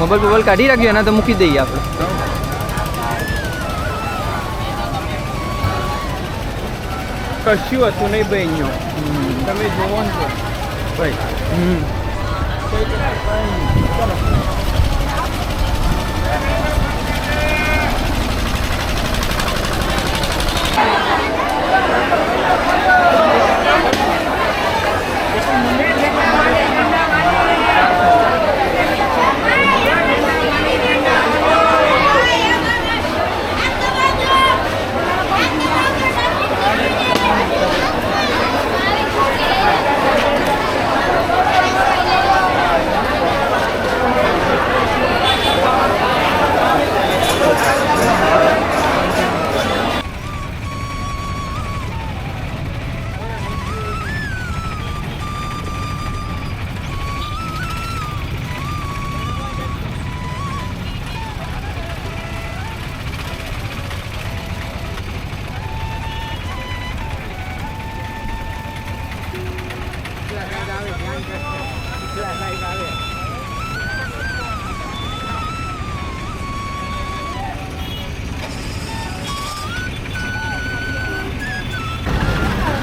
Mobile બોબાઈલ કાઢી રાખજો, એના તો મૂકી દઈએ આપણે. કશું હતું નહીં ભાઈ અહીંયા, તમે જોવો ને ભાઈ.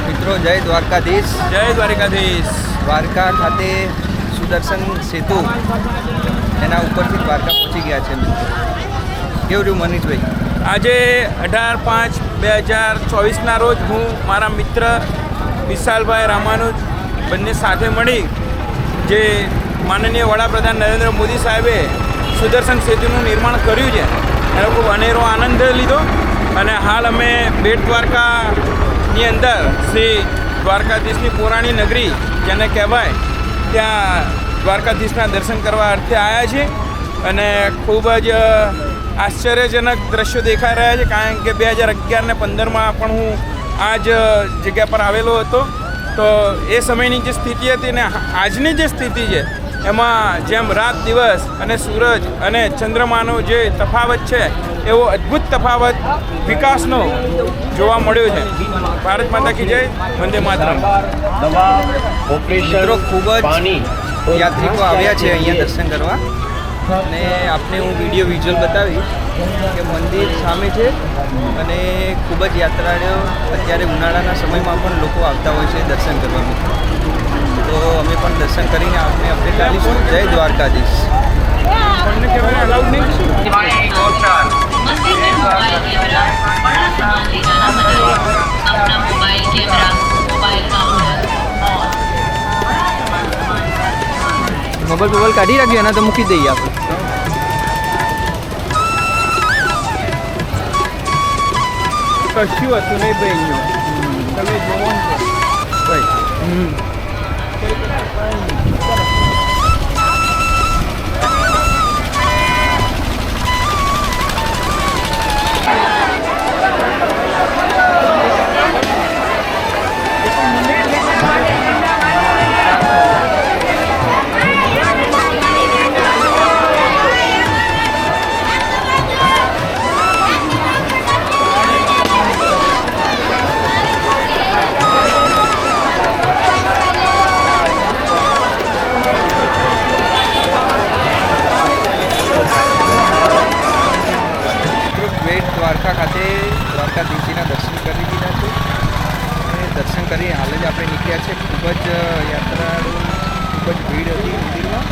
મિત્રો જય દ્વારકાધીશ. જય દ્વારકાધીશ. દ્વારકા ખાતે સુદર્શન સેતુ એના ઉપરથી દ્વારકા પહોંચી ગયા છે મિત્રો. કેવું રહ્યું મનીષભાઈ? આજે 18/5/2024ના રોજ હું મારા મિત્ર વિશાલભાઈ રામાનુજ બંને સાથે મળી જે માનનીય વડાપ્રધાન નરેન્દ્ર મોદી સાહેબે સુદર્શન સેતુનું નિર્માણ કર્યું છે એનો ખૂબ અનેરો આનંદ લીધો. અને હાલ અમે બેટ દ્વારકાની અંદર શ્રી દ્વારકાધીશની પુરાણી નગરી જેને કહેવાય ત્યાં દ્વારકાધીશના દર્શન કરવા અર્થે આવ્યા છીએ. અને ખૂબ જ આશ્ચર્યજનક દ્રશ્યો દેખાઈ રહ્યા છે, કારણ કે 2011 ને 2015માં પણ હું આ જ જગ્યા પર આવેલો હતો. તો એ સમયની જે સ્થિતિ હતી ને આજની જે સ્થિતિ છે એમાં જેમ રાત દિવસ અને સૂરજ અને ચંદ્રમાનો જે તફાવત છે એવો અદ્ભુત તફાવત વિકાસનો જોવા મળ્યો છે. ભારત માતા કી જય, વંદે માતરમ. મિત્રો ખૂબ જ યાત્રિકો આવ્યા છે અહીંયા દર્શન કરવા, અને આપને હું વિઝ્યુઅલ બતાવીશ કે મંદિર સામે છે અને ખૂબ જ યાત્રાળુઓ અત્યારે ઉનાળાના સમયમાં પણ લોકો આવતા હોય છે દર્શન કરવા મિત્રો. તો અમે પણ દર્શન કરીને આપને અપડેટ આપીશું. જય દ્વારકાધીશ. મોબાઈલ બોબાઈલ કાઢી રાખજો, એના તો મૂકી દઈએ આપણે. કશું હતું નહીં ભાઈ અહીંયા, તમે જોવો ને ભાઈ. દ્વારકા ખાતે દ્વારકાધીશજીના દર્શન કરી દીધા છે અને દર્શન કરી હાલ જ આપણે નીકળ્યા છે. ખૂબ જ યાત્રાળુ, ખૂબ જ ભીડ હતી મંદિરમાં.